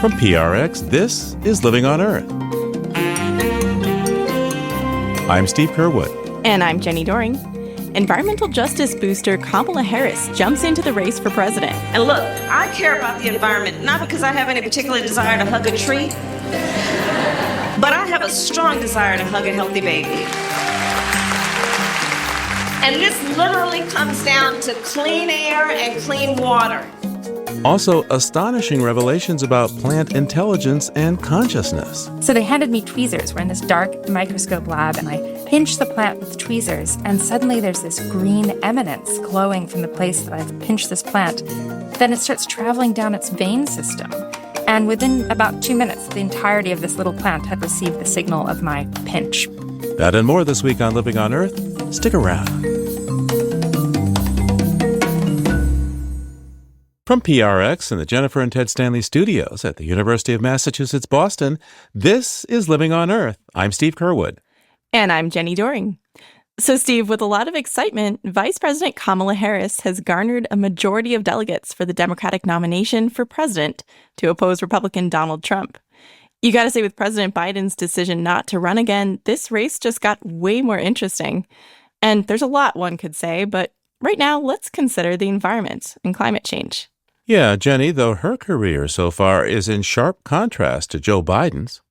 From PRX, this is Living on Earth. I'm Steve Kerwood. And I'm Jenny Doring. Environmental justice booster Kamala Harris jumps into the race for president. And look, I care about the environment, not because I have any particular desire to hug a tree, but I have a strong desire to hug a healthy baby. And this literally comes down to clean air and clean water. Also, astonishing revelations about plant intelligence and consciousness. So they handed me tweezers. We're in this dark microscope lab, and I pinch the plant with tweezers, and suddenly there's this green eminence glowing from the place that I've pinched this plant. Then it starts traveling down its vein system. And within about 2 minutes, the entirety of this little plant had received the signal of my pinch. That and more this week on Living on Earth. Stick around. From PRX and the Jennifer and Ted Stanley studios at the University of Massachusetts, Boston, this is Living on Earth. I'm Steve Kerwood. And I'm Jenny Doring. So, Steve, with a lot of excitement, Vice President Kamala Harris has garnered a majority of delegates for the Democratic nomination for president to oppose Republican Donald Trump. You got to say, with President Biden's decision not to run again, this race just got way more interesting. And there's a lot one could say, but right now, let's consider the environment and climate change. Yeah, Jenny, though her career so far is in sharp contrast to Joe Biden's.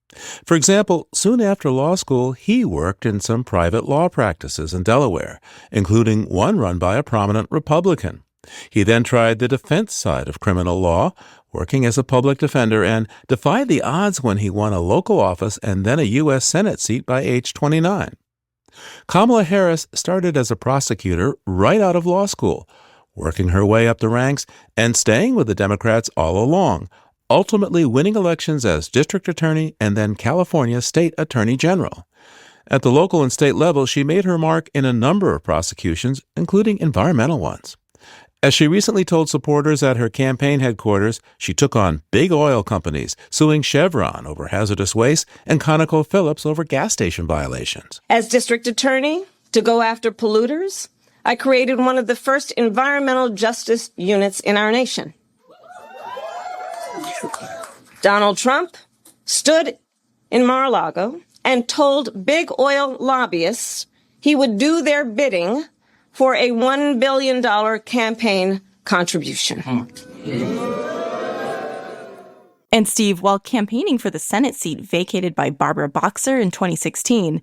For example, soon after law school, he worked in some private law practices in Delaware, including one run by a prominent Republican. He then tried the defense side of criminal law, working as a public defender, and defied the odds when he won a local office and then a U.S. Senate seat by age 29. Kamala Harris started as a prosecutor right out of law school, working her way up the ranks and staying with the Democrats all along, ultimately winning elections as district attorney and then California state attorney general. At the local and state level, she made her mark in a number of prosecutions, including environmental ones. As she recently told supporters at her campaign headquarters, she took on big oil companies, suing Chevron over hazardous waste and ConocoPhillips over gas station violations. As district attorney, to go after polluters, I created one of the first environmental justice units in our nation. Donald Trump stood in Mar-a-Lago and told big oil lobbyists he would do their bidding for a $1 billion campaign contribution. And Steve, while campaigning for the Senate seat vacated by Barbara Boxer in 2016,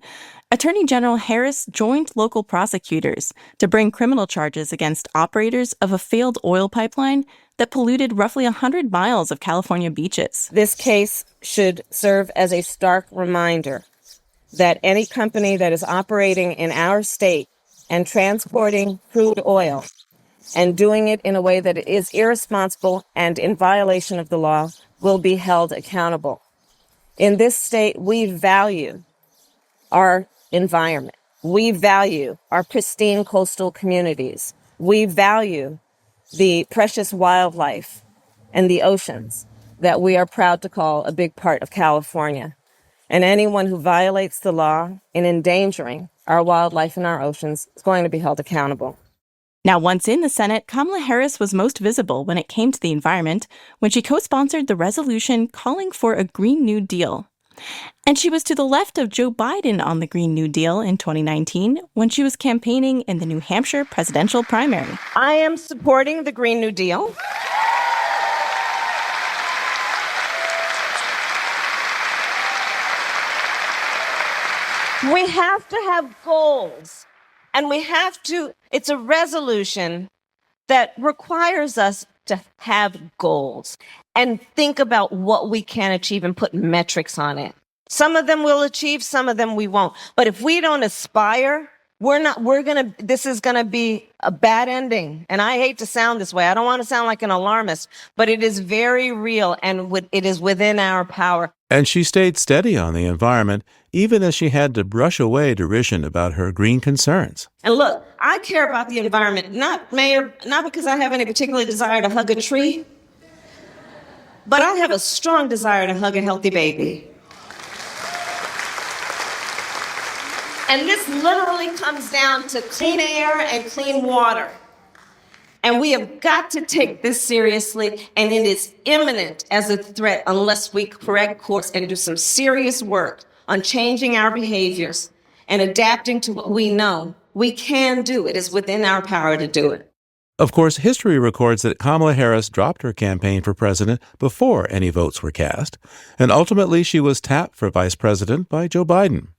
Attorney General Harris joined local prosecutors to bring criminal charges against operators of a failed oil pipeline that polluted roughly 100 miles of California beaches. This case should serve as a stark reminder that any company that is operating in our state and transporting crude oil and doing it in a way that is irresponsible and in violation of the law will be held accountable. In this state, we value our environment. We value our pristine coastal communities. We value the precious wildlife and the oceans that we are proud to call a big part of California. And anyone who violates the law in endangering our wildlife and our oceans is going to be held accountable. Now, once in the Senate, Kamala Harris was most visible when it came to the environment when she co-sponsored the resolution calling for a Green New Deal. And she was to the left of Joe Biden on the Green New Deal in 2019 when she was campaigning in the New Hampshire presidential primary. I am supporting the Green New Deal. We have to have goals, and it's a resolution that requires us to have goals and think about what we can achieve and put metrics on it. Some of them we'll achieve, some of them we won't. But if we don't aspire, this is gonna be a bad ending. And I hate to sound this way. I don't want to sound like an alarmist, but it is very real and it is within our power. And she stayed steady on the environment, even as she had to brush away derision about her green concerns. And look, I care about the environment, not because I have any particular desire to hug a tree, but I have a strong desire to hug a healthy baby. And this literally comes down to clean air and clean water. And we have got to take this seriously, and it is imminent as a threat unless we correct course and do some serious work on changing our behaviors and adapting to what we know we can do. It is within our power to do it. Of course, history records that Kamala Harris dropped her campaign for president before any votes were cast, and ultimately she was tapped for vice president by Joe Biden.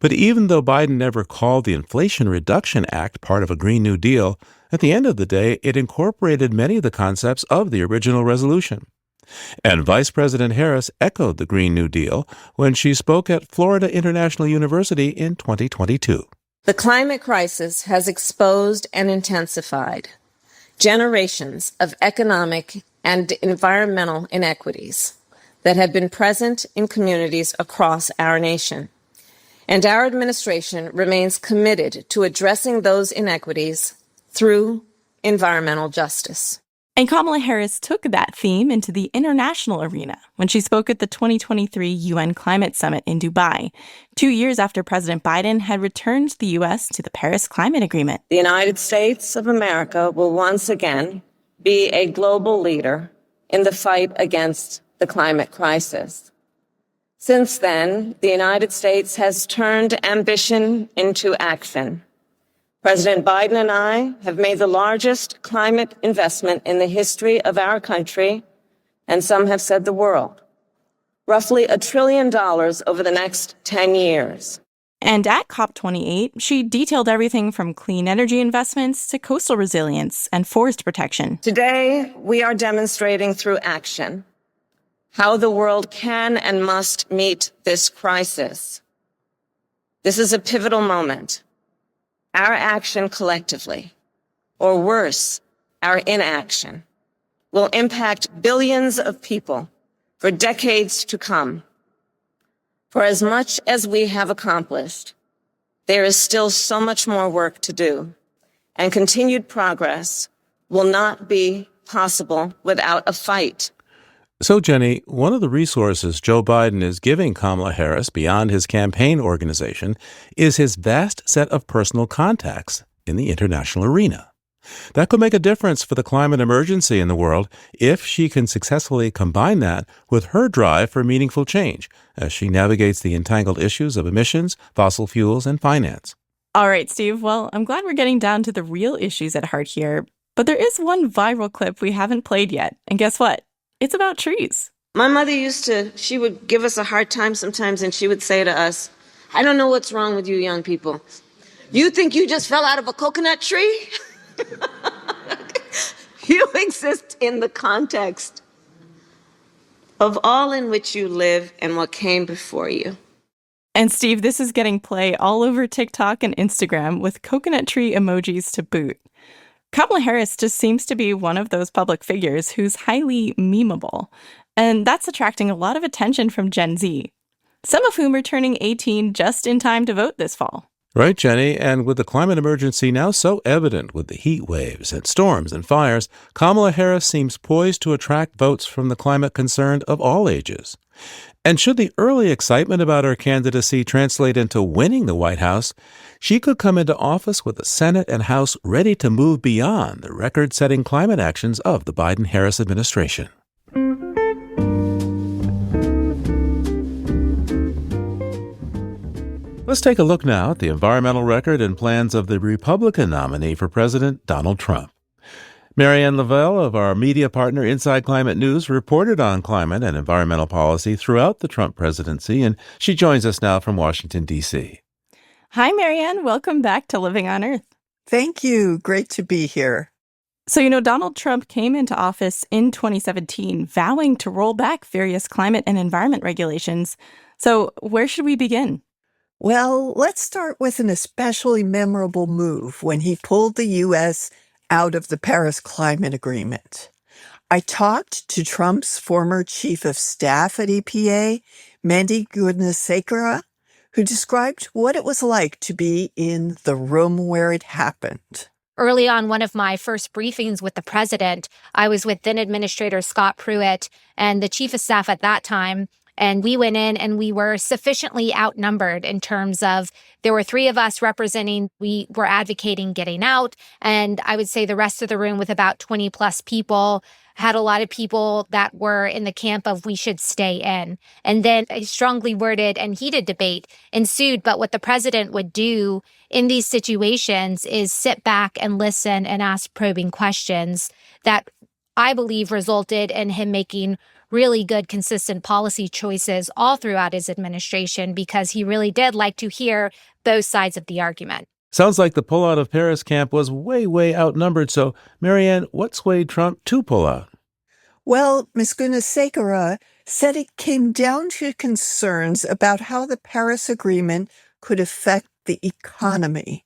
But even though Biden never called the Inflation Reduction Act part of a Green New Deal, at the end of the day, it incorporated many of the concepts of the original resolution. And Vice President Harris echoed the Green New Deal when she spoke at Florida International University in 2022. The climate crisis has exposed and intensified generations of economic and environmental inequities that have been present in communities across our nation. And our administration remains committed to addressing those inequities through environmental justice. And Kamala Harris took that theme into the international arena when she spoke at the 2023 UN Climate Summit in Dubai, 2 years after President Biden had returned the U.S. to the Paris Climate Agreement. The United States of America will once again be a global leader in the fight against the climate crisis. Since then, the United States has turned ambition into action. President Biden and I have made the largest climate investment in the history of our country, and some have said the world. Roughly $1 trillion over the next 10 years. And at COP28, she detailed everything from clean energy investments to coastal resilience and forest protection. Today, we are demonstrating through action how the world can and must meet this crisis. This is a pivotal moment. Our action collectively, or worse, our inaction, will impact billions of people for decades to come. For as much as we have accomplished, there is still so much more work to do, and continued progress will not be possible without a fight. So, Jenny, one of the resources Joe Biden is giving Kamala Harris beyond his campaign organization is his vast set of personal contacts in the international arena. That could make a difference for the climate emergency in the world if she can successfully combine that with her drive for meaningful change as she navigates the entangled issues of emissions, fossil fuels, and finance. All right, Steve. Well, I'm glad we're getting down to the real issues at heart here. But there is one viral clip we haven't played yet. And guess what? It's about trees. My mother she would give us a hard time sometimes, and she would say to us, I don't know what's wrong with you young people. You think you just fell out of a coconut tree? You exist in the context of all in which you live and what came before you. And Steve, this is getting play all over TikTok and Instagram with coconut tree emojis to boot. Kamala Harris just seems to be one of those public figures who's highly memeable, and that's attracting a lot of attention from Gen Z, some of whom are turning 18 just in time to vote this fall. Right, Jenny, and with the climate emergency now so evident with the heat waves and storms and fires, Kamala Harris seems poised to attract votes from the climate concerned of all ages. And should the early excitement about her candidacy translate into winning the White House, she could come into office with the Senate and House ready to move beyond the record-setting climate actions of the Biden-Harris administration. Let's take a look now at the environmental record and plans of the Republican nominee for President, Donald Trump. Marianne Lavelle of our media partner Inside Climate News reported on climate and environmental policy throughout the Trump presidency, and she joins us now from Washington, D.C. Hi, Marianne. Welcome back to Living on Earth. Thank you. Great to be here. So, Donald Trump came into office in 2017, vowing to roll back various climate and environment regulations. So where should we begin? Well, let's start with an especially memorable move when he pulled the U.S. out of the Paris Climate Agreement. I talked to Trump's former chief of staff at EPA, Mandy Gundesekera, who described what it was like to be in the room where it happened. Early on, one of my first briefings with the president, I was with then Administrator Scott Pruitt and the chief of staff at that time, And we went in and we were sufficiently outnumbered in terms of there were 3 of us representing, we were advocating getting out. And I would say the rest of the room with about 20 plus people had a lot of people that were in the camp of we should stay in. And then a strongly worded and heated debate ensued. But what the president would do in these situations is sit back and listen and ask probing questions that I believe resulted in him making really good, consistent policy choices all throughout his administration because he really did like to hear both sides of the argument. Sounds like the pullout of Paris camp was way, way outnumbered. So, Marianne, what swayed Trump to pull out? Well, Ms. Gunasekara said it came down to concerns about how the Paris Agreement could affect the economy.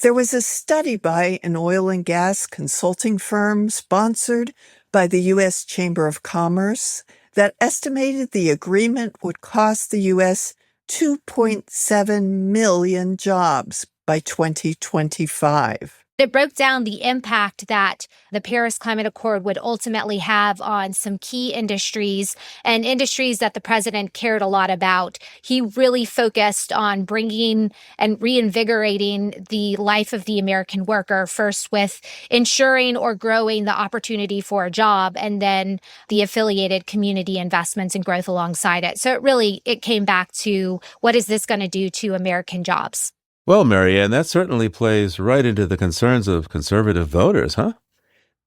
There was a study by an oil and gas consulting firm sponsored by the U.S. Chamber of Commerce that estimated the agreement would cost the U.S. 2.7 million jobs by 2025. It broke down the impact that the Paris Climate Accord would ultimately have on some key industries and industries that the president cared a lot about. He really focused on bringing and reinvigorating the life of the American worker, first with ensuring or growing the opportunity for a job, and then the affiliated community investments and growth alongside it. So it came back to what is this going to do to American jobs? Well, Marianne, that certainly plays right into the concerns of conservative voters, huh?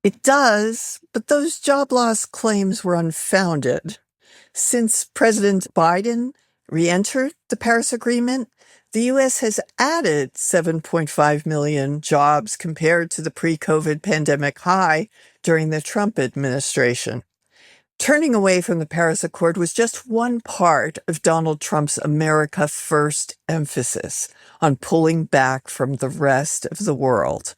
It does, but those job loss claims were unfounded. Since President Biden re-entered the Paris Agreement, the U.S. has added 7.5 million jobs compared to the pre-COVID pandemic high during the Trump administration. Turning away from the Paris Accord was just one part of Donald Trump's America First emphasis on pulling back from the rest of the world.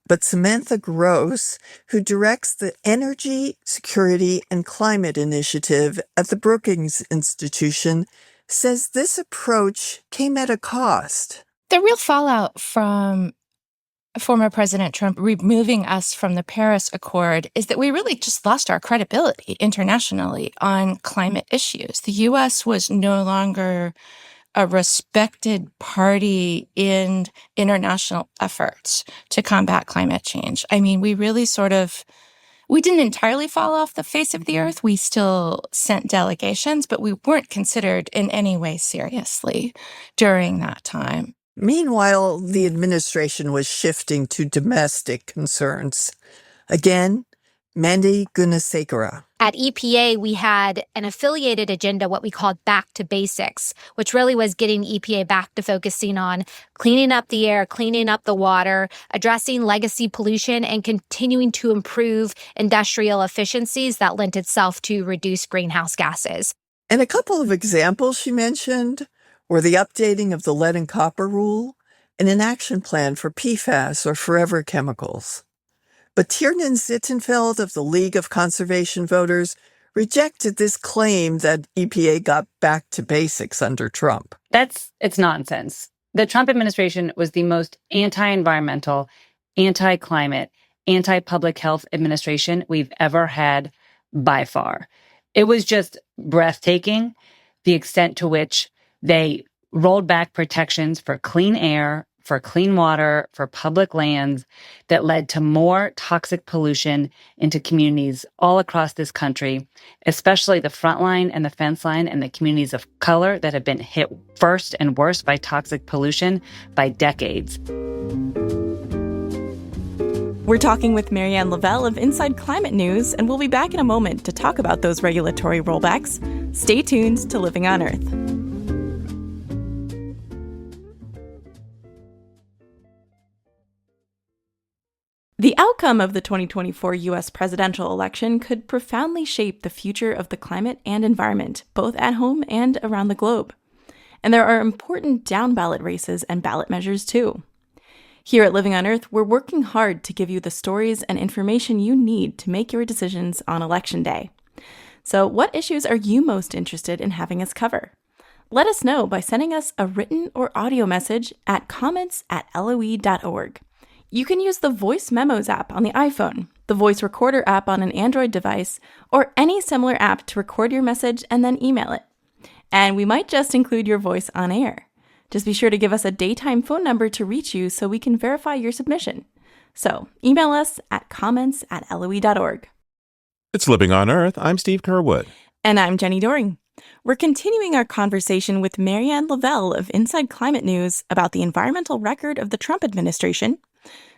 But Samantha Gross, who directs the Energy, Security, and Climate Initiative at the Brookings Institution, says this approach came at a cost. The real fallout from former President Trump removing us from the Paris Accord is that we really just lost our credibility internationally on climate issues. The U.S. was no longer a respected party in international efforts to combat climate change. I mean, we really we didn't entirely fall off the face of the earth. We still sent delegations, but we weren't considered in any way seriously during that time. Meanwhile, the administration was shifting to domestic concerns. Again, Mandy Gunasekara. At EPA, we had an affiliated agenda, what we called back to basics, which really was getting EPA back to focusing on cleaning up the air, cleaning up the water, addressing legacy pollution, and continuing to improve industrial efficiencies that lent itself to reduce greenhouse gases. And a couple of examples she mentioned were the updating of the lead and copper rule and an action plan for PFAS or forever chemicals. But Tiernan Sittenfeld of the League of Conservation Voters rejected this claim that EPA got back to basics under Trump. It's nonsense. The Trump administration was the most anti-environmental, anti-climate, anti-public health administration we've ever had by far. It was just breathtaking, the extent to which they rolled back protections for clean air, for clean water, for public lands that led to more toxic pollution into communities all across this country, especially the front line and the fence line and the communities of color that have been hit first and worst by toxic pollution by decades. We're talking with Marianne Lavelle of Inside Climate News, and we'll be back in a moment to talk about those regulatory rollbacks. Stay tuned to Living on Earth. The outcome of the 2024 U.S. presidential election could profoundly shape the future of the climate and environment, both at home and around the globe. And there are important down-ballot races and ballot measures, too. Here at Living on Earth, we're working hard to give you the stories and information you need to make your decisions on Election Day. So what issues are you most interested in having us cover? Let us know by sending us a written or audio message at comments@loe.org. You can use the Voice Memos app on the iPhone, the Voice Recorder app on an Android device, or any similar app to record your message and then email it. And we might just include your voice on air. Just be sure to give us a daytime phone number to reach you so we can verify your submission. So email us at comments@loe.org. It's Living on Earth. I'm Steve Kerwood. And I'm Jenny Doring. We're continuing our conversation with Marianne Lavelle of Inside Climate News about the environmental record of the Trump administration.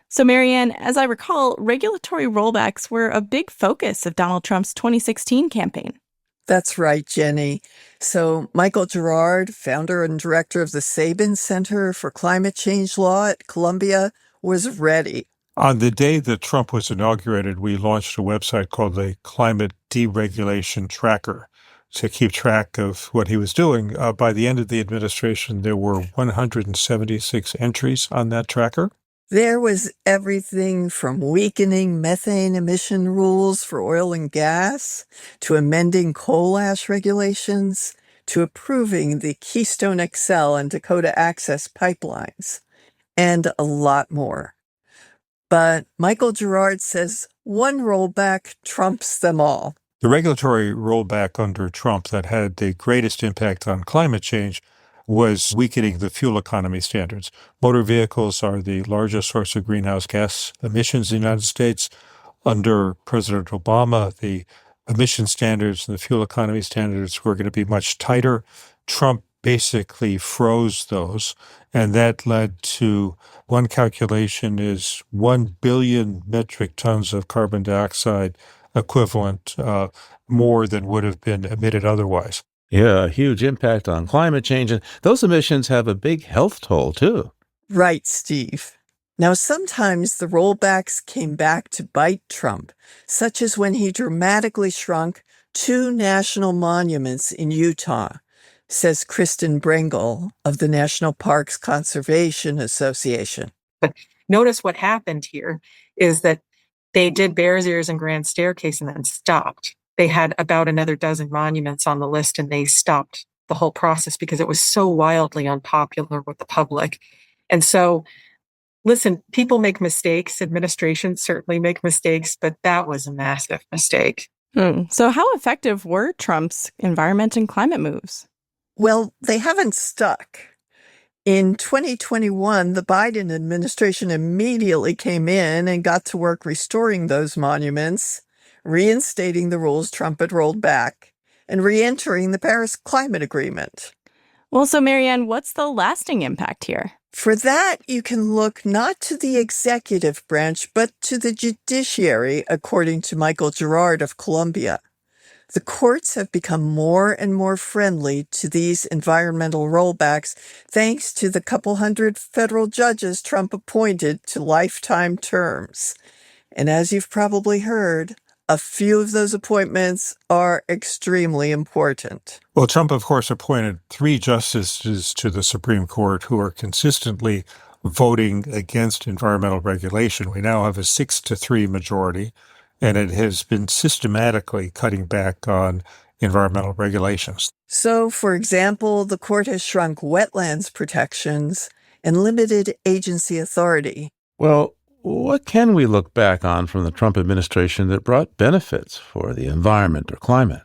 So Marianne, as I recall, regulatory rollbacks were a big focus of Donald Trump's 2016 campaign. That's right, Jenny. So Michael Gerard, founder and director of the Sabin Center for Climate Change Law at Columbia, was ready. On the day that Trump was inaugurated, we launched a website called the Climate Deregulation Tracker to keep track of what he was doing. By the end of the administration, there were 176 entries on that tracker. There was everything from weakening methane emission rules for oil and gas, to amending coal ash regulations, to approving the Keystone XL and Dakota Access pipelines, and a lot more. But Michael Gerard says one rollback trumps them all. The regulatory rollback under Trump that had the greatest impact on climate change was weakening the fuel economy standards. Motor vehicles are the largest source of greenhouse gas emissions in the United States. Under President Obama, the emission standards and the fuel economy standards were going to be much tighter. Trump basically froze those, and that led to one calculation is 1 billion metric tons of carbon dioxide equivalent, more than would have been emitted otherwise. Yeah, a huge impact on climate change. And those emissions have a big health toll, too. Right, Steve. Now, sometimes the rollbacks came back to bite Trump, such as when he dramatically shrunk 2 national monuments in Utah, says Kristen Brengel of the National Parks Conservation Association. But notice what happened here is that they did Bears Ears and Grand Staircase and then stopped. They had about another dozen monuments on the list and they stopped the whole process because it was so wildly unpopular with the public. And so, listen, people make mistakes. Administrations certainly make mistakes, but that was a massive mistake. So how effective were Trump's environment and climate moves? Well, they haven't stuck. In 2021, the Biden administration immediately came in and got to work restoring those monuments, reinstating the rules Trump had rolled back, and re-entering the Paris Climate Agreement. Well, so Marianne, what's the lasting impact here? For that, you can look not to the executive branch, but to the judiciary, according to Michael Gerard of Columbia. The courts have become more and more friendly to these environmental rollbacks thanks to the couple hundred federal judges Trump appointed to lifetime terms. And as you've probably heard, a few of those appointments are extremely important. Well, Trump, of course, appointed 3 justices to the Supreme Court who are consistently voting against environmental regulation. We now have a 6-3 majority, and it has been systematically cutting back on environmental regulations. So, for example, the court has shrunk wetlands protections and limited agency authority. Well, what can we look back on from the Trump administration that brought benefits for the environment or climate?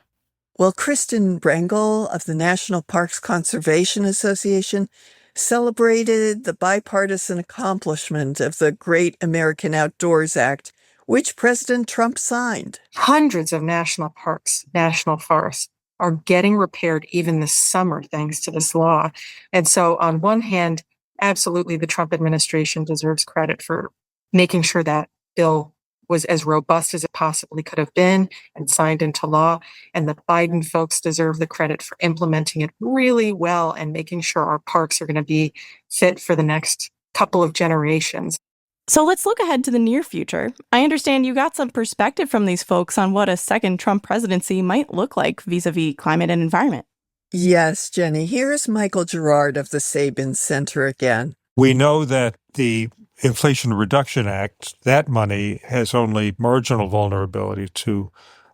Well, Kristen Brengel of the National Parks Conservation Association celebrated the bipartisan accomplishment of the Great American Outdoors Act, which President Trump signed. Hundreds of national parks, national forests are getting repaired even this summer thanks to this law. And so on one hand, absolutely the Trump administration deserves credit for making sure that bill was as robust as it possibly could have been and signed into law. And the Biden folks deserve the credit for implementing it really well and making sure our parks are going to be fit for the next couple of generations. So let's look ahead to the near future. I understand you got some perspective from these folks on what a second Trump presidency might look like vis-a-vis climate and environment. Yes, Jenny. Here's Michael Gerard of the Sabin Center again. We know that the Inflation Reduction Act, that money has only marginal vulnerability to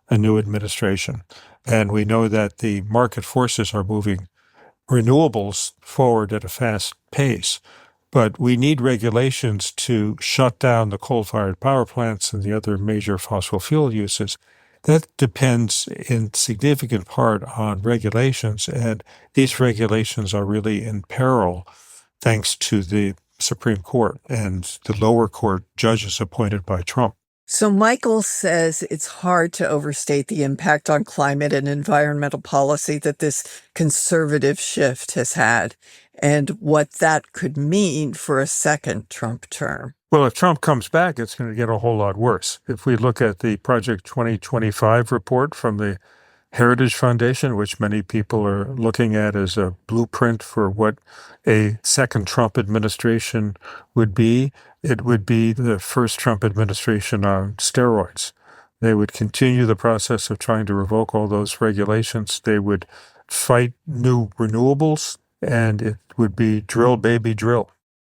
a new administration. And we know that the market forces are moving renewables forward at a fast pace. But we need regulations to shut down the coal-fired power plants and the other major fossil fuel uses. That depends in significant part on regulations, and these regulations are really in peril thanks to the Supreme Court and the lower court judges appointed by Trump. So Michael says it's hard to overstate the impact on climate and environmental policy that this conservative shift has had and what that could mean for a second Trump term. Well, if Trump comes back, it's going to get a whole lot worse. If we look at the Project 2025 report from the Heritage Foundation, which many people are looking at as a blueprint for what a second Trump administration would be, it would be the first Trump administration on steroids. They would continue the process of trying to revoke all those regulations. They would fight new renewables, and it would be drill, baby, drill.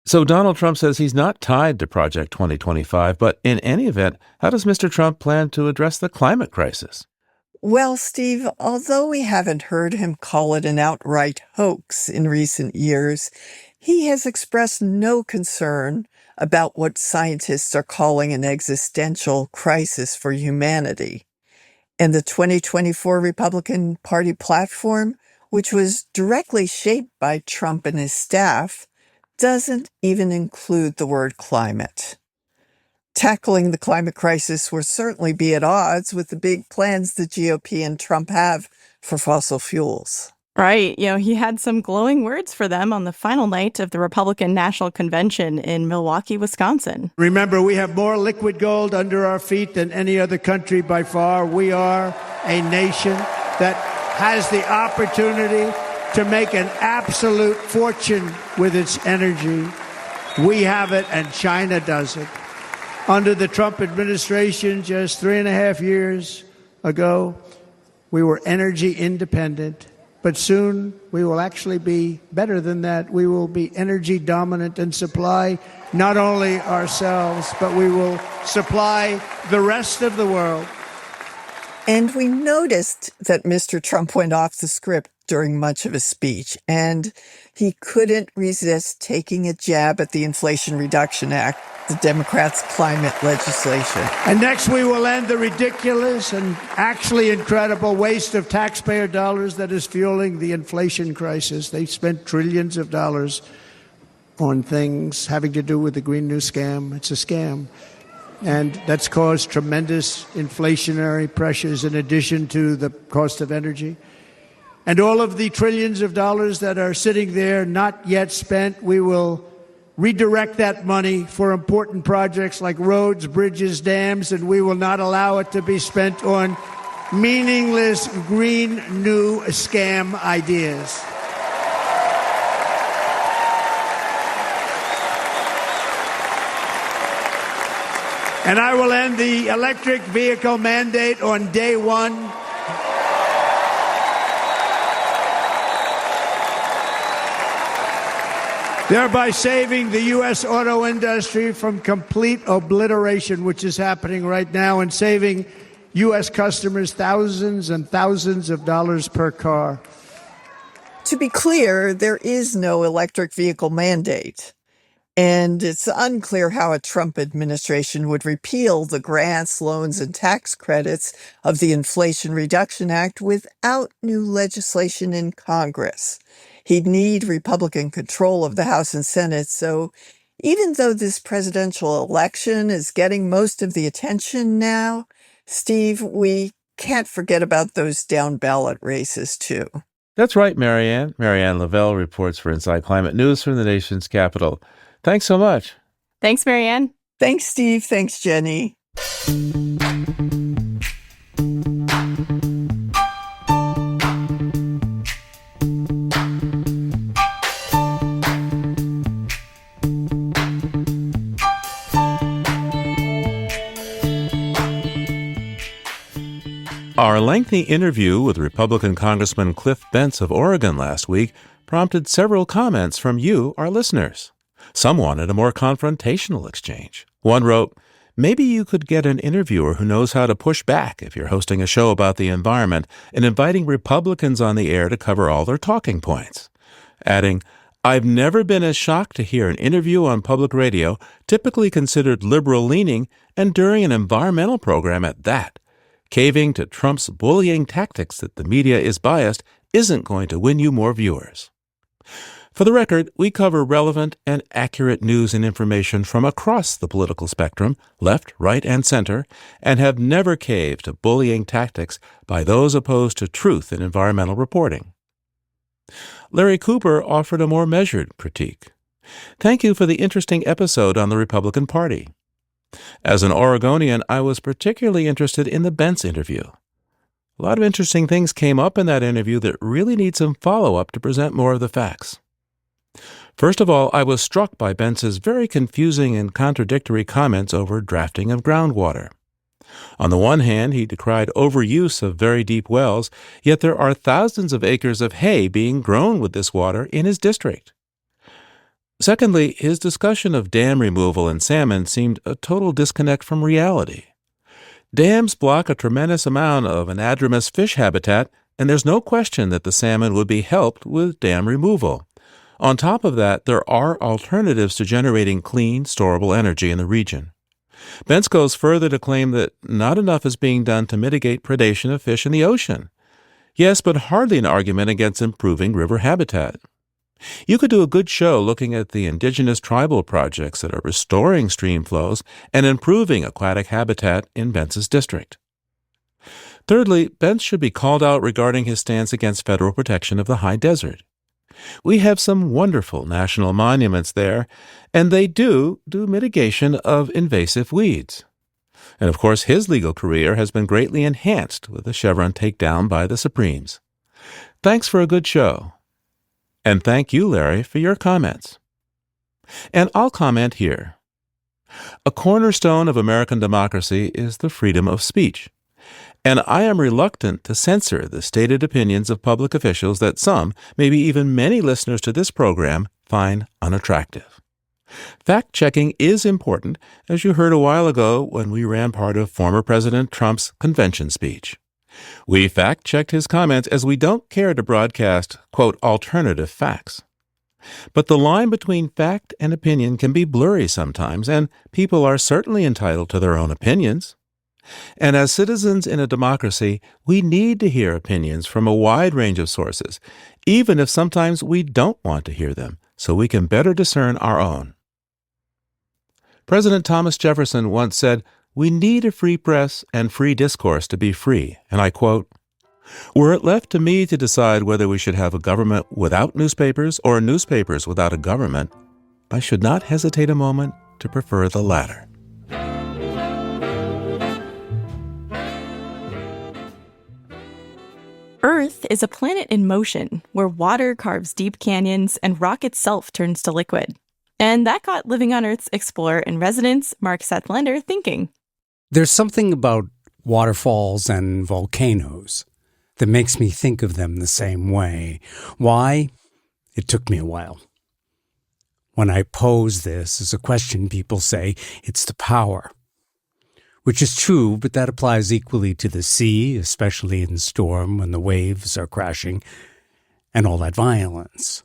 So Donald Trump says he's not tied to Project 2025, but in any event, how does Mr. Trump plan to address the climate crisis? Well, Steve, although we haven't heard him call it an outright hoax in recent years, he has expressed no concern about what scientists are calling an existential crisis for humanity. And the 2024 Republican Party platform, which was directly shaped by Trump and his staff, doesn't even include the word climate. Tackling the climate crisis will certainly be at odds with the big plans the GOP and Trump have for fossil fuels. Right. He had some glowing words for them on the final night of the Republican National Convention in Milwaukee, Wisconsin. Remember, we have more liquid gold under our feet than any other country by far. We are a nation that has the opportunity to make an absolute fortune with its energy. We have it, and China doesn't. Under the Trump administration just 3.5 years ago, we were energy independent, but soon we will actually be better than that. We will be energy dominant and supply not only ourselves, but we will supply the rest of the world. And we noticed that Mr. Trump went off the script during much of his speech, and he couldn't resist taking a jab at the Inflation Reduction Act, the Democrats' climate legislation. And next we will end the ridiculous and actually incredible waste of taxpayer dollars that is fueling the inflation crisis. They spent trillions of dollars on things having to do with the Green New Scam. It's a scam. And that's caused tremendous inflationary pressures in addition to the cost of energy. And all of the trillions of dollars that are sitting there not yet spent, we will redirect that money for important projects like roads, bridges, dams, and we will not allow it to be spent on meaningless green new scam ideas. And I will end the electric vehicle mandate on day one. Thereby saving the U.S. auto industry from complete obliteration, which is happening right now, and saving U.S. customers thousands and thousands of dollars per car. To be clear, there is no electric vehicle mandate. And it's unclear how a Trump administration would repeal the grants, loans, and tax credits of the Inflation Reduction Act without new legislation in Congress. He'd need Republican control of the House and Senate, so even though this presidential election is getting most of the attention now, Steve, we can't forget about those down-ballot races, too. That's right, Marianne. Marianne Lavelle reports for Inside Climate News from the nation's capital. Thanks so much. Thanks, Marianne. Thanks, Steve. Thanks, Jenny. Our lengthy interview with Republican Congressman Cliff Bentz of Oregon last week prompted several comments from you, our listeners. Some wanted a more confrontational exchange. One wrote, "Maybe you could get an interviewer who knows how to push back if you're hosting a show about the environment and inviting Republicans on the air to cover all their talking points." Adding, "I've never been as shocked to hear an interview on public radio, typically considered liberal-leaning, and during an environmental program at that. Caving to Trump's bullying tactics that the media is biased isn't going to win you more viewers. For the record, we cover relevant and accurate news and information from across the political spectrum, left, right, and center, and have never caved to bullying tactics by those opposed to truth in environmental reporting. Larry Cooper offered a more measured critique. Thank you for the interesting episode on the Republican Party. As an Oregonian, I was particularly interested in the Bentz interview. A lot of interesting things came up in that interview that really need some follow-up to present more of the facts. First of all, I was struck by Bentz's very confusing and contradictory comments over drafting of groundwater. On the one hand, he decried overuse of very deep wells, yet there are thousands of acres of hay being grown with this water in his district. Secondly, his discussion of dam removal and salmon seemed a total disconnect from reality. Dams block a tremendous amount of anadromous fish habitat, and there's no question that the salmon would be helped with dam removal. On top of that, there are alternatives to generating clean, storable energy in the region. Bentz goes further to claim that not enough is being done to mitigate predation of fish in the ocean. Yes, but hardly an argument against improving river habitat. You could do a good show looking at the indigenous tribal projects that are restoring stream flows and improving aquatic habitat in Bentz's district. Thirdly, Bentz should be called out regarding his stance against federal protection of the high desert. We have some wonderful national monuments there, and they do mitigation of invasive weeds. And of course, his legal career has been greatly enhanced with the Chevron takedown by the Supremes. Thanks for a good show. And thank you, Larry, for your comments. And I'll comment here. A cornerstone of American democracy is the freedom of speech. And I am reluctant to censor the stated opinions of public officials that some, maybe even many listeners to this program, find unattractive. Fact-checking is important, as you heard a while ago when we ran part of former President Trump's convention speech. We fact-checked his comments as we don't care to broadcast, quote, alternative facts. But the line between fact and opinion can be blurry sometimes, and people are certainly entitled to their own opinions. And as citizens in a democracy, we need to hear opinions from a wide range of sources, even if sometimes we don't want to hear them, so we can better discern our own. President Thomas Jefferson once said, "We need a free press and free discourse to be free," and I quote, "Were it left to me to decide whether we should have a government without newspapers or newspapers without a government, I should not hesitate a moment to prefer the latter." Earth is a planet in motion where water carves deep canyons and rock itself turns to liquid. And that got Living on Earth's explorer in residence, Mark Seth Lender, thinking. There's something about waterfalls and volcanoes that makes me think of them the same way. Why? It took me a while. When I pose this as a question, people say it's the power. Which is true, but that applies equally to the sea, especially in storm when the waves are crashing, and all that violence.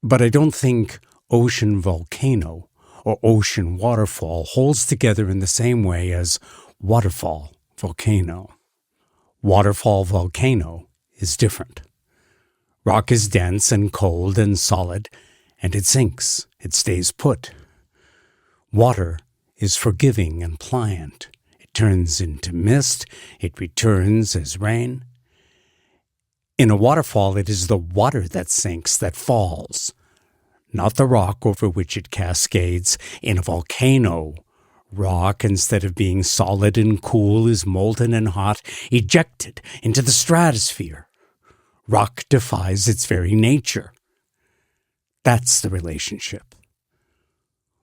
But I don't think ocean volcano or ocean waterfall holds together in the same way as waterfall volcano. Waterfall volcano is different. Rock is dense and cold and solid, and it sinks, it stays put. Water is forgiving and pliant. It turns into mist. It returns as rain. In a waterfall, it is the water that sinks, that falls, not the rock over which it cascades. In a volcano, rock, instead of being solid and cool, is molten and hot, ejected into the stratosphere. Rock defies its very nature. That's the relationship.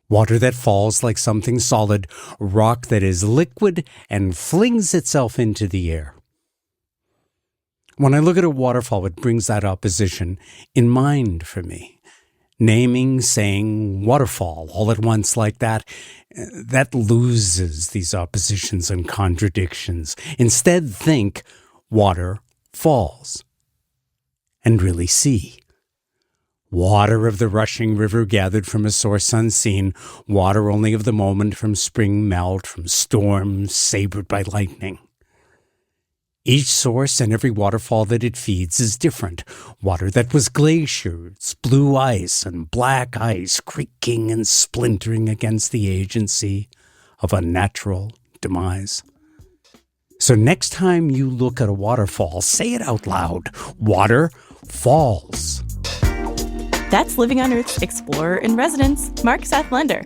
Water that falls like something solid, rock that is liquid and flings itself into the air. When I look at a waterfall, it brings that opposition in mind for me. Naming, saying, waterfall all at once like that loses these oppositions and contradictions. Instead, think water falls and really see. Water of the rushing river gathered from a source unseen, water only of the moment from spring melt, from storms sabered by lightning. Each source and every waterfall that it feeds is different. Water that was glaciers, blue ice, and black ice creaking and splintering against the agency of a natural demise. So next time you look at a waterfall, say it out loud. Water falls. That's Living on Earth's Explorer in Residence, Mark Seth Lender.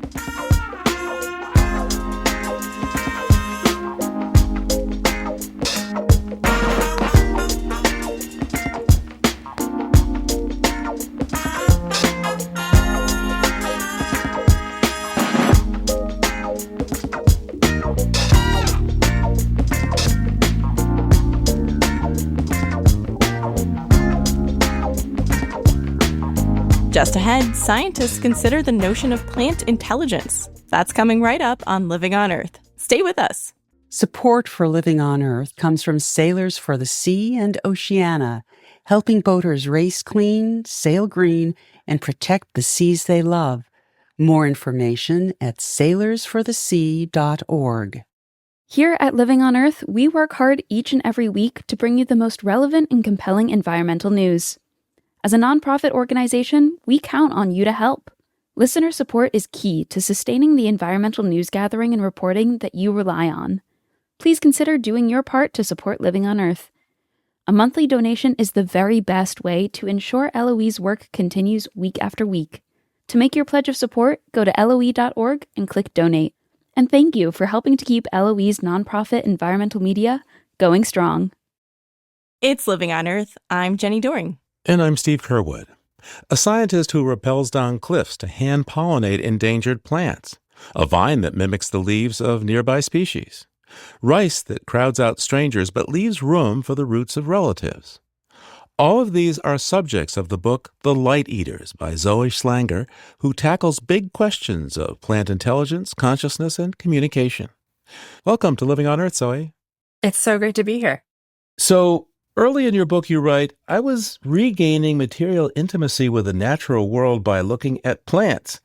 Just ahead, scientists consider the notion of plant intelligence. That's coming right up on Living on Earth. Stay with us. Support for Living on Earth comes from Sailors for the Sea and Oceana, helping boaters race clean, sail green, and protect the seas they love. More information at sailorsforthesea.org. Here at Living on Earth, we work hard each and every week to bring you the most relevant and compelling environmental news. As a nonprofit organization, we count on you to help. Listener support is key to sustaining the environmental news gathering and reporting that you rely on. Please consider doing your part to support Living on Earth. A monthly donation is the very best way to ensure LOE's work continues week after week. To make your pledge of support, go to LOE.org and click Donate. And thank you for helping to keep LOE's nonprofit environmental media going strong. It's Living on Earth. I'm Jenny Doring. And I'm Steve Curwood, a scientist who rappels down cliffs to hand-pollinate endangered plants, a vine that mimics the leaves of nearby species, rice that crowds out strangers but leaves room for the roots of relatives. All of these are subjects of the book The Light Eaters by Zoe Schlanger, who tackles big questions of plant intelligence, consciousness, and communication. Welcome to Living on Earth, Zoe. It's so great to be here. So, early in your book, you write, I was regaining material intimacy with the natural world by looking at plants.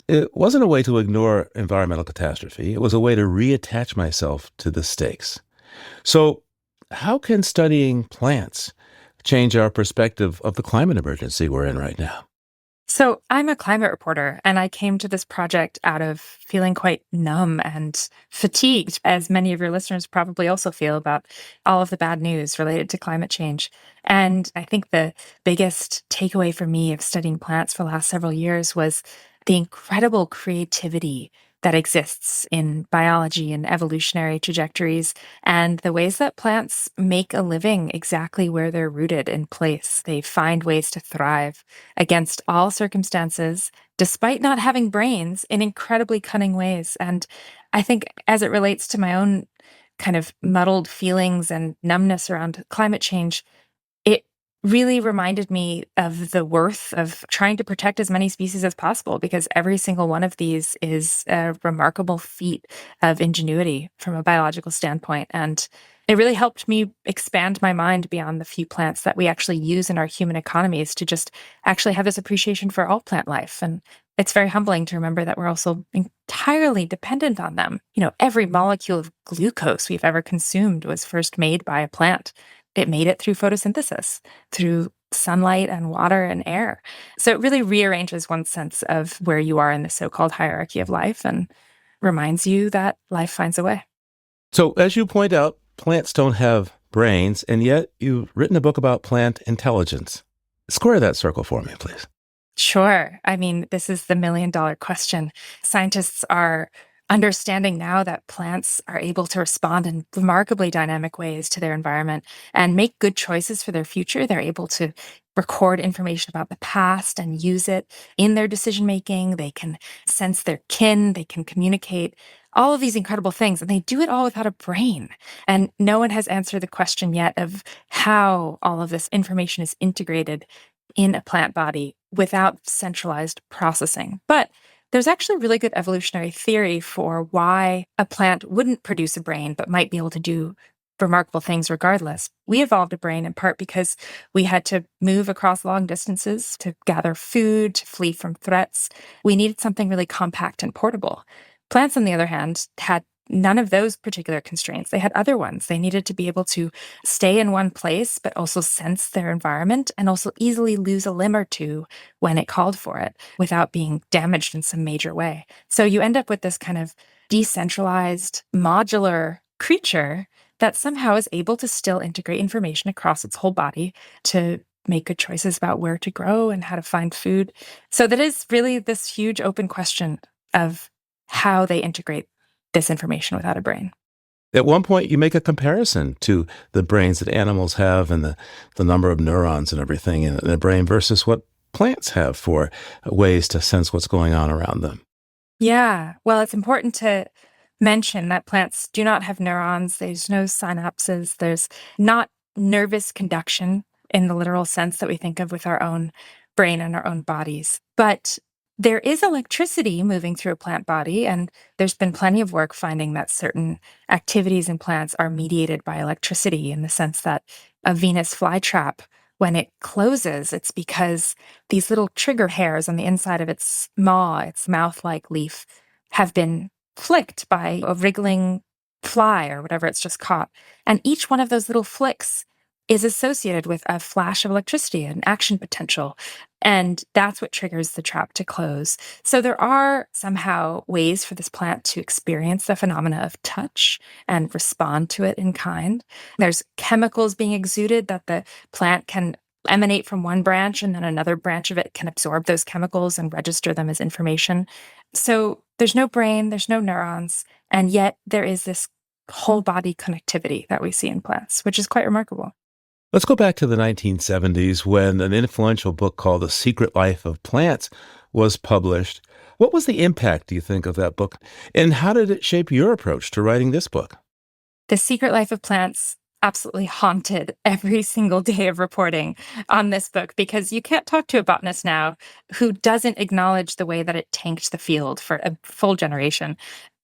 It wasn't a way to ignore environmental catastrophe. It was a way to reattach myself to the stakes. So how can studying plants change our perspective of the climate emergency we're in right now? So I'm a climate reporter, and I came to this project out of feeling quite numb and fatigued, as many of your listeners probably also feel about all of the bad news related to climate change. And I think the biggest takeaway for me of studying plants for the last several years was the incredible creativity that exists in biology and evolutionary trajectories, and the ways that plants make a living exactly where they're rooted in place. They find ways to thrive against all circumstances, despite not having brains, in incredibly cunning ways. And I think as it relates to my own kind of muddled feelings and numbness around climate change, it really reminded me of the worth of trying to protect as many species as possible, because every single one of these is a remarkable feat of ingenuity from a biological standpoint. And it really helped me expand my mind beyond the few plants that we actually use in our human economies to just actually have this appreciation for all plant life. And it's very humbling to remember that we're also entirely dependent on them. You know, every molecule of glucose we've ever consumed was first made by a plant. It made it through photosynthesis, through sunlight and water and air. So it really rearranges one's sense of where you are in the so-called hierarchy of life and reminds you that life finds a way. So as you point out, plants don't have brains, and yet you've written a book about plant intelligence. Square that circle for me, please. Sure. I mean, this is the million-dollar question. Scientists are understanding now that plants are able to respond in remarkably dynamic ways to their environment and make good choices for their future. They're able to record information about the past and use it in their decision-making. They can sense their kin. They can communicate. All of these incredible things, and they do it all without a brain. And no one has answered the question yet of how all of this information is integrated in a plant body without centralized processing. But there's actually really good evolutionary theory for why a plant wouldn't produce a brain, but might be able to do remarkable things regardless. We evolved a brain in part because we had to move across long distances to gather food, to flee from threats. We needed something really compact and portable. Plants, on the other hand, had none of those particular constraints. They had other ones. They needed to be able to stay in one place, but also sense their environment and also easily lose a limb or two when it called for it without being damaged in some major way. So you end up with this kind of decentralized, modular creature that somehow is able to still integrate information across its whole body to make good choices about where to grow and how to find food. So that is really this huge open question of how they integrate this information without a brain. At one point, you make a comparison to the brains that animals have and the number of neurons and everything in the brain versus what plants have for ways to sense what's going on around them. Yeah. Well, it's important to mention that plants do not have neurons. There's no synapses. There's not nervous conduction in the literal sense that we think of with our own brain and our own bodies. But there is electricity moving through a plant body, and there's been plenty of work finding that certain activities in plants are mediated by electricity in the sense that a Venus flytrap, when it closes, it's because these little trigger hairs on the inside of its maw, its mouth-like leaf, have been flicked by a wriggling fly or whatever it's just caught. And each one of those little flicks is associated with a flash of electricity, an action potential. And that's what triggers the trap to close. So there are somehow ways for this plant to experience the phenomena of touch and respond to it in kind. There's chemicals being exuded that the plant can emanate from one branch, and then another branch of it can absorb those chemicals and register them as information. So there's no brain, there's no neurons, and yet there is this whole body connectivity that we see in plants, which is quite remarkable. Let's go back to the 1970s when an influential book called The Secret Life of Plants was published. What was the impact, do you think, of that book? And how did it shape your approach to writing this book? The Secret Life of Plants absolutely haunted every single day of reporting on this book, because you can't talk to a botanist now who doesn't acknowledge the way that it tanked the field for a full generation.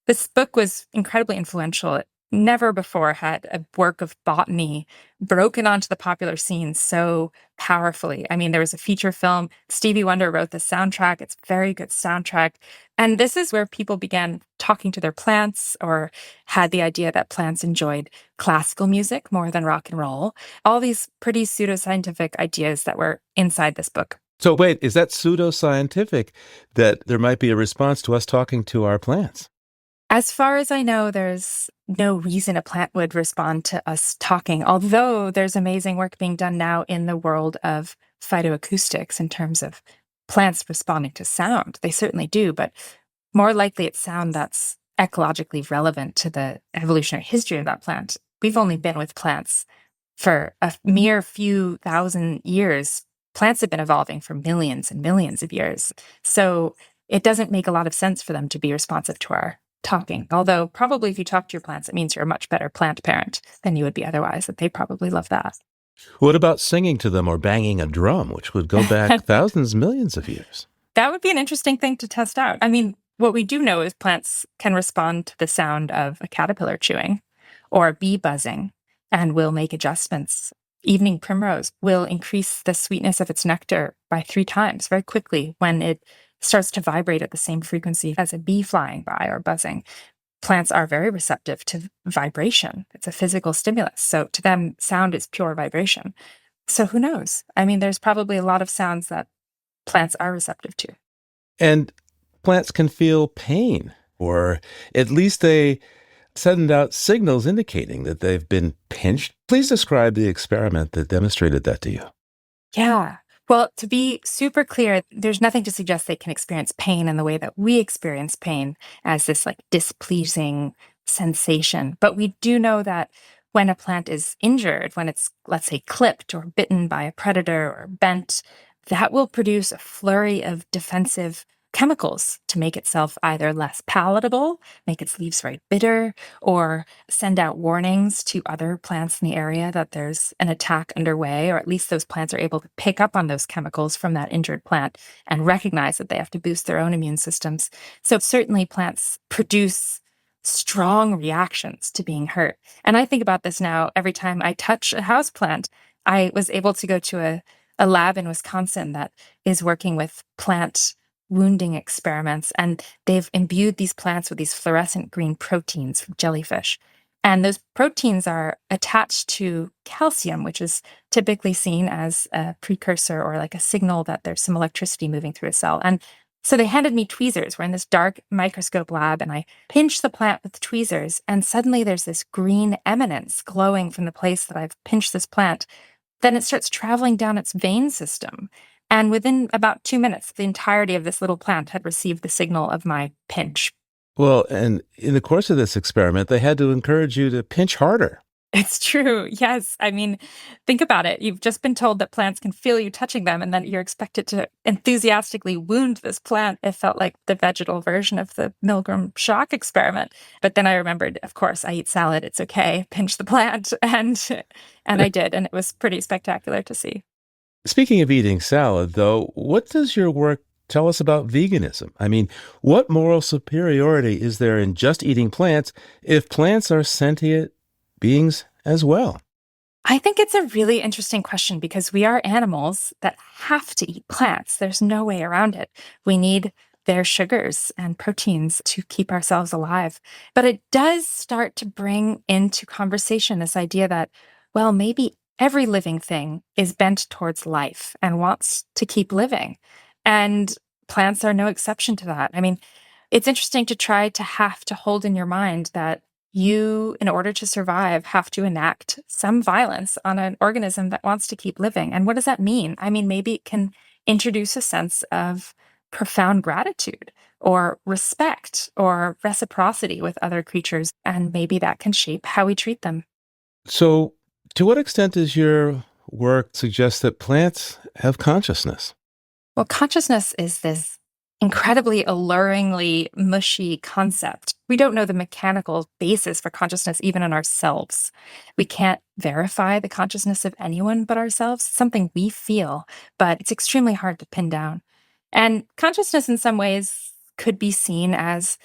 This book was incredibly influential. It never before had a work of botany broken onto the popular scene so powerfully. I mean, there was a feature film. Stevie Wonder wrote the soundtrack. It's a very good soundtrack. And this is where people began talking to their plants or had the idea that plants enjoyed classical music more than rock and roll. All these pretty pseudoscientific ideas that were inside this book. So wait, is that pseudoscientific that there might be a response to us talking to our plants? As far as I know, there's no reason a plant would respond to us talking, although there's amazing work being done now in the world of phytoacoustics in terms of plants responding to sound. They certainly do, but more likely it's sound that's ecologically relevant to the evolutionary history of that plant. We've only been with plants for a mere few thousand years. Plants have been evolving for millions and millions of years. So it doesn't make a lot of sense for them to be responsive to our talking. Although probably if you talk to your plants, it means you're a much better plant parent than you would be otherwise. That they probably love that. What about singing to them or banging a drum, which would go back thousands, millions of years? That would be an interesting thing to test out. I mean, what we do know is plants can respond to the sound of a caterpillar chewing or a bee buzzing and will make adjustments. Evening primrose will increase the sweetness of its nectar by 3 times very quickly when it starts to vibrate at the same frequency as a bee flying by or buzzing. Plants are very receptive to vibration. It's a physical stimulus. So to them, sound is pure vibration. So who knows? I mean, there's probably a lot of sounds that plants are receptive to. And plants can feel pain, or at least they send out signals indicating that they've been pinched. Please describe the experiment that demonstrated that to you. Yeah. Well, to be super clear, there's nothing to suggest they can experience pain in the way that we experience pain as this like displeasing sensation. But we do know that when a plant is injured, when it's, let's say, clipped or bitten by a predator or bent, that will produce a flurry of defensive chemicals to make itself either less palatable, make its leaves very bitter, or send out warnings to other plants in the area that there's an attack underway, or at least those plants are able to pick up on those chemicals from that injured plant and recognize that they have to boost their own immune systems. So certainly plants produce strong reactions to being hurt. And I think about this now every time I touch a houseplant. I was able to go to a lab in Wisconsin that is working with plant wounding experiments, and they've imbued these plants with these fluorescent green proteins from jellyfish. And those proteins are attached to calcium, which is typically seen as a precursor or like a signal that there's some electricity moving through a cell. And so they handed me tweezers. We're in this dark microscope lab, and I pinch the plant with tweezers, and suddenly there's this green eminence glowing from the place that I've pinched this plant. Then it starts traveling down its vein system. And within about 2 minutes, the entirety of this little plant had received the signal of my pinch. Well, and in the course of this experiment, they had to encourage you to pinch harder. It's true. Yes. I mean, think about it. You've just been told that plants can feel you touching them, and then you're expected to enthusiastically wound this plant. It felt like the vegetal version of the Milgram shock experiment. But then I remembered, of course, I eat salad. It's okay. Pinch the plant. And I did. And it was pretty spectacular to see. Speaking of eating salad, though, what does your work tell us about veganism? I mean, what moral superiority is there in just eating plants if plants are sentient beings as well? I think it's a really interesting question because we are animals that have to eat plants. There's no way around it. We need their sugars and proteins to keep ourselves alive. But it does start to bring into conversation this idea that, well, maybe every living thing is bent towards life and wants to keep living. And plants are no exception to that. I mean, it's interesting to try to have to hold in your mind that you, in order to survive, have to enact some violence on an organism that wants to keep living. And what does that mean? I mean, maybe it can introduce a sense of profound gratitude or respect or reciprocity with other creatures. And maybe that can shape how we treat them. So, to what extent does your work suggest that plants have consciousness? Well, consciousness is this incredibly alluringly mushy concept. We don't know the mechanical basis for consciousness even in ourselves. We can't verify the consciousness of anyone but ourselves. It's something we feel, but it's extremely hard to pin down. And consciousness in some ways could be seen as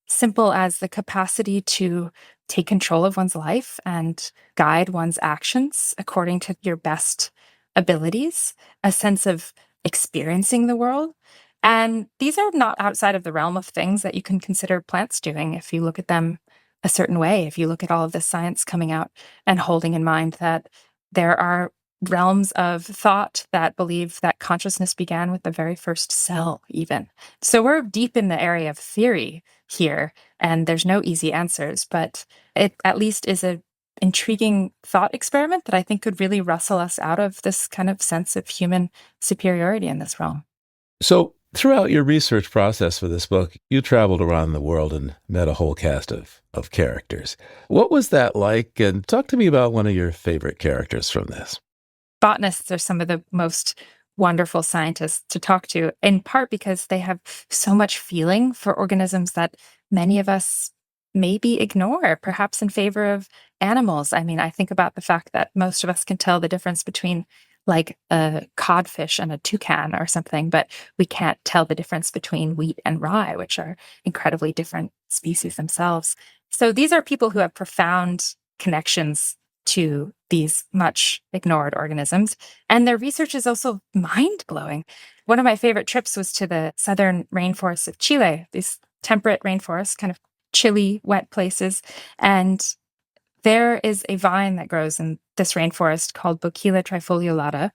simple as the capacity to take control of one's life and guide one's actions according to your best abilities, a sense of experiencing the world. And these are not outside of the realm of things that you can consider plants doing if you look at them a certain way, if you look at all of this science coming out and holding in mind that there are realms of thought that believe that consciousness began with the very first cell, even. So we're deep in the area of theory here, and there's no easy answers, but it at least is an intriguing thought experiment that I think could really rustle us out of this kind of sense of human superiority in this realm. So, throughout your research process for this book, you traveled around the world and met a whole cast of characters. What was that like? And talk to me about one of your favorite characters from this. Botanists are some of the most wonderful scientists to talk to, in part because they have so much feeling for organisms that many of us maybe ignore, perhaps in favor of animals. I mean, I think about the fact that most of us can tell the difference between like a codfish and a toucan or something, but we can't tell the difference between wheat and rye, which are incredibly different species themselves. So these are people who have profound connections to these much ignored organisms. And their research is also mind-blowing. One of my favorite trips was to the southern rainforests of Chile, these temperate rainforests, kind of chilly, wet places. And there is a vine that grows in this rainforest called Boquilla trifoliolata.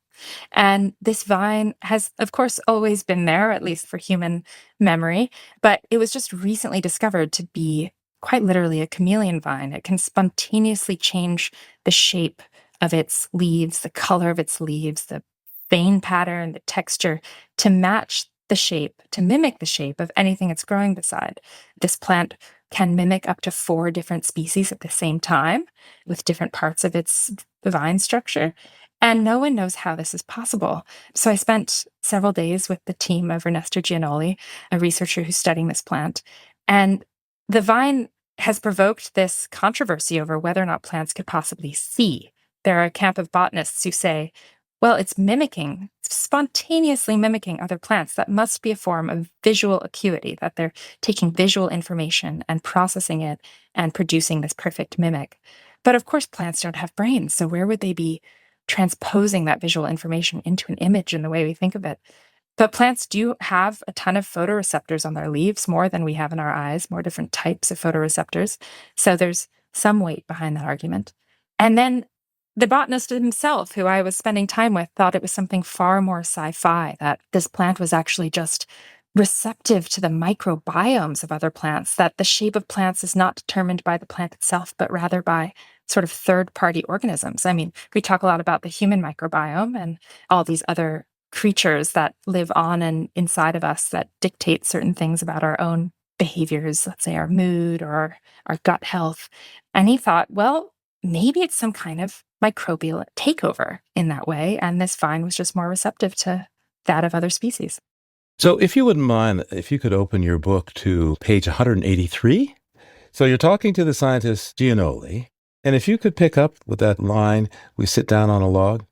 And this vine has, of course, always been there, at least for human memory, but it was just recently discovered to be quite literally a chameleon vine. It can spontaneously change the shape of its leaves, the color of its leaves, the vein pattern, the texture to match the shape, to mimic the shape of anything it's growing beside. This plant can mimic up to 4 different species at the same time with different parts of its vine structure. And no one knows how this is possible. So I spent several days with the team of Ernesto Giannoli, a researcher who's studying this plant. And the vine has provoked this controversy over whether or not plants could possibly see. There are a camp of botanists who say, well, it's mimicking, spontaneously mimicking other plants. That must be a form of visual acuity, that they're taking visual information and processing it and producing this perfect mimic. But of course, plants don't have brains, so where would they be transposing that visual information into an image in the way we think of it? But plants do have a ton of photoreceptors on their leaves, more than we have in our eyes, more different types of photoreceptors. So there's some weight behind that argument. And then the botanist himself, who I was spending time with, thought it was something far more sci-fi, that this plant was actually just receptive to the microbiomes of other plants, that the shape of plants is not determined by the plant itself, but rather by sort of third-party organisms. I mean, we talk a lot about the human microbiome and all these other creatures that live on and inside of us that dictate certain things about our own behaviors, let's say our mood or our gut health. And he thought, well, maybe it's some kind of microbial takeover in that way, and this vine was just more receptive to that of other species. So if you wouldn't mind, if you could open your book to page 183. So you're talking to the scientist Giannoli, and if you could pick up with that line, "We sit down on a log."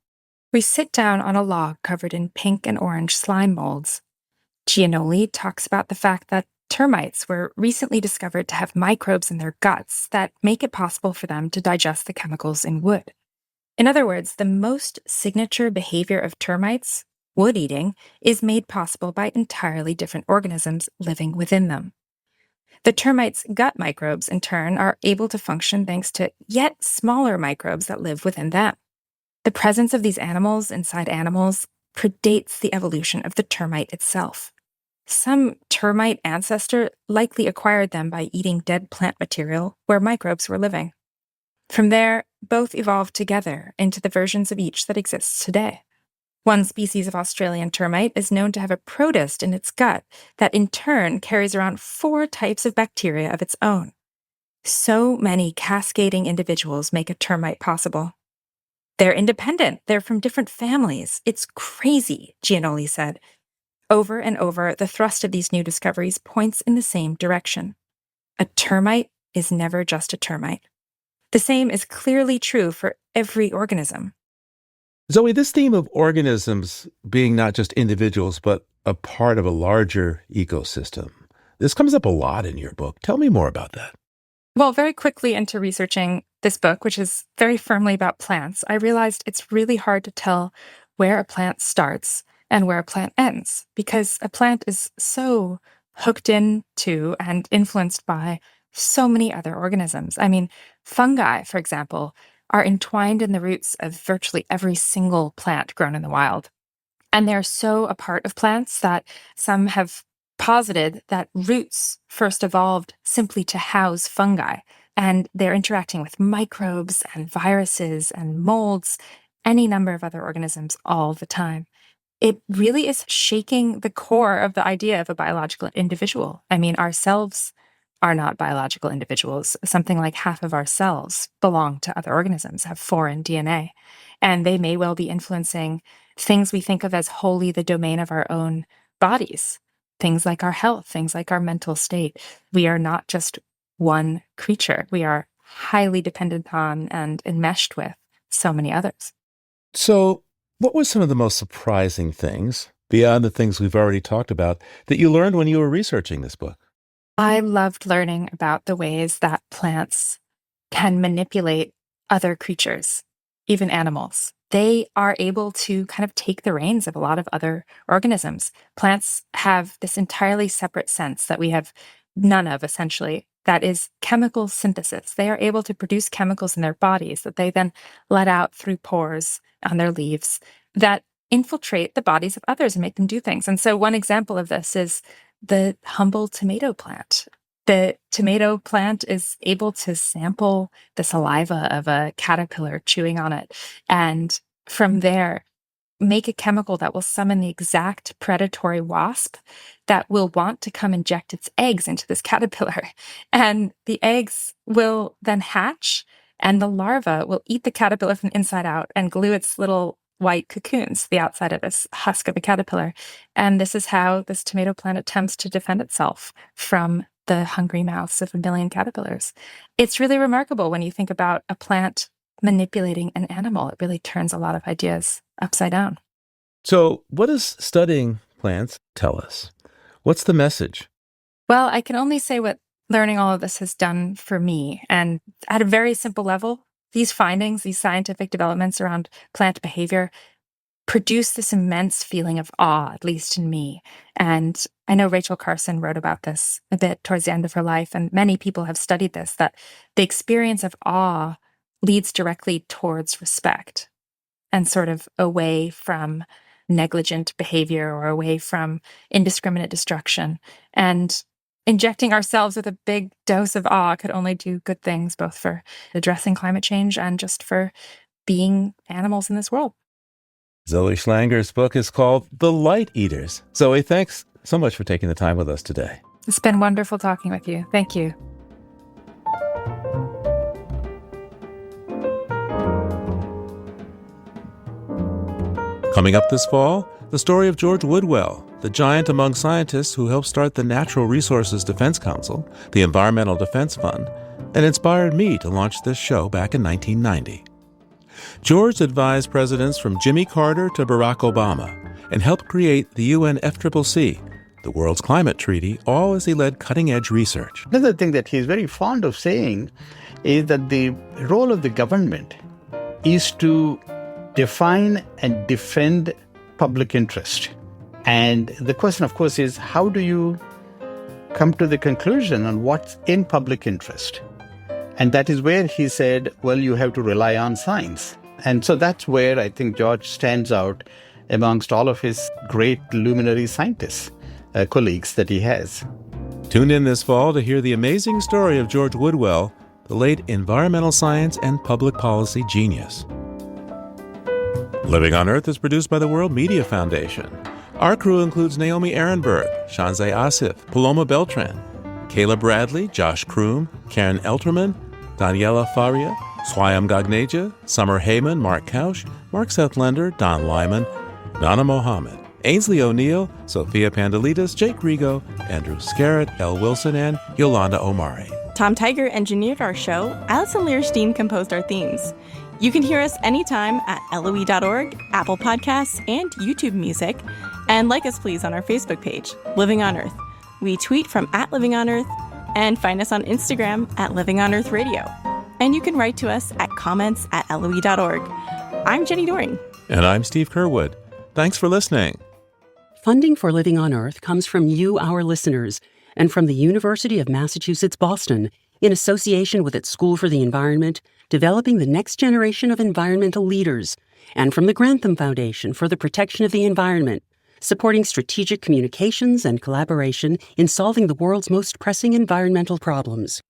We sit down on a log covered in pink and orange slime molds. Giannoli talks about the fact that termites were recently discovered to have microbes in their guts that make it possible for them to digest the chemicals in wood. In other words, the most signature behavior of termites, wood eating, is made possible by entirely different organisms living within them. The termites' gut microbes, in turn, are able to function thanks to yet smaller microbes that live within them. The presence of these animals inside animals predates the evolution of the termite itself. Some termite ancestor likely acquired them by eating dead plant material where microbes were living. From there, both evolved together into the versions of each that exists today. One species of Australian termite is known to have a protist in its gut that in turn carries around 4 types of bacteria of its own. So many cascading individuals make a termite possible. They're independent. They're from different families. It's crazy, Giannoli said. Over and over, the thrust of these new discoveries points in the same direction. A termite is never just a termite. The same is clearly true for every organism. Zoe, this theme of organisms being not just individuals, but a part of a larger ecosystem, this comes up a lot in your book. Tell me more about that. Well, very quickly into researching this book, which is very firmly about plants, I realized it's really hard to tell where a plant starts and where a plant ends, because a plant is so hooked into and influenced by so many other organisms. I mean, fungi, for example, are entwined in the roots of virtually every single plant grown in the wild. And they're so a part of plants that some have posited that roots first evolved simply to house fungi, and they're interacting with microbes and viruses and molds, any number of other organisms all the time. It really is shaking the core of the idea of a biological individual. I mean, our cells are not biological individuals. Something like half of our cells belong to other organisms, have foreign DNA, and they may well be influencing things we think of as wholly the domain of our own bodies. Things like our health, things like our mental state. We are not just one creature. We are highly dependent on and enmeshed with so many others. So, what were some of the most surprising things, beyond the things we've already talked about, that you learned when you were researching this book? I loved learning about the ways that plants can manipulate other creatures, even animals. They are able to kind of take the reins of a lot of other organisms. Plants have this entirely separate sense that we have none of, essentially, that is chemical synthesis. They are able to produce chemicals in their bodies that they then let out through pores on their leaves that infiltrate the bodies of others and make them do things. And so one example of this is the humble tomato plant. The tomato plant is able to sample the saliva of a caterpillar chewing on it, and from there, make a chemical that will summon the exact predatory wasp that will want to come inject its eggs into this caterpillar. And the eggs will then hatch, and the larva will eat the caterpillar from the inside out and glue its little white cocoons to the outside of this husk of a caterpillar. And this is how this tomato plant attempts to defend itself from the hungry mouths of a million caterpillars. It's really remarkable when you think about a plant manipulating an animal. It really turns a lot of ideas upside down. So, what does studying plants tell us? What's the message? Well, I can only say what learning all of this has done for me. And at a very simple level, these findings, these scientific developments around plant behavior produced this immense feeling of awe, at least in me. And I know Rachel Carson wrote about this a bit towards the end of her life, and many people have studied this, that the experience of awe leads directly towards respect and sort of away from negligent behavior or away from indiscriminate destruction. And injecting ourselves with a big dose of awe could only do good things, both for addressing climate change and just for being animals in this world. Zoe Schlanger's book is called The Light Eaters. Zoe, thanks so much for taking the time with us today. It's been wonderful talking with you. Thank you. Coming up this fall, the story of George Woodwell, the giant among scientists who helped start the Natural Resources Defense Council, the Environmental Defense Fund, and inspired me to launch this show back in 1990. George advised presidents from Jimmy Carter to Barack Obama and helped create the UNFCCC, the world's climate treaty, all as he led cutting-edge research. Another thing that he's very fond of saying is that the role of the government is to define and defend public interest. And the question, of course, is how do you come to the conclusion on what's in public interest? And that is where he said, well, you have to rely on science. And so that's where I think George stands out amongst all of his great luminary scientists, colleagues that he has. Tune in this fall to hear the amazing story of George Woodwell, the late environmental science and public policy genius. Living on Earth is produced by the World Media Foundation. Our crew includes Naomi Ehrenberg, Shanzeh Asif, Paloma Beltran, Kayla Bradley, Josh Kroom, Karen Elterman, Daniela Faria, Swayam Gagneja, Summer Heyman, Mark Kausch, Mark Seth Lender, Don Lyman, Nana Mohammed, Ainsley O'Neill, Sophia Pandelides, Jake Rigo, Andrew Scarrett, Elle Wilson, and Yolanda Omari. Tom Tiger engineered our show. Alison Learstein composed our themes. You can hear us anytime at LOE.org, Apple Podcasts, and YouTube Music. And like us, please, on our Facebook page, Living on Earth. We tweet from @LivingOnEarth and find us on Instagram @LivingOnEarthRadio. And you can write to us at comments@LOE.org. I'm Jenny Doring. And I'm Steve Curwood. Thanks for listening. Funding for Living on Earth comes from you, our listeners, and from the University of Massachusetts, Boston, in association with its School for the Environment, developing the next generation of environmental leaders, and from the Grantham Foundation for the Protection of the Environment, supporting strategic communications and collaboration in solving the world's most pressing environmental problems.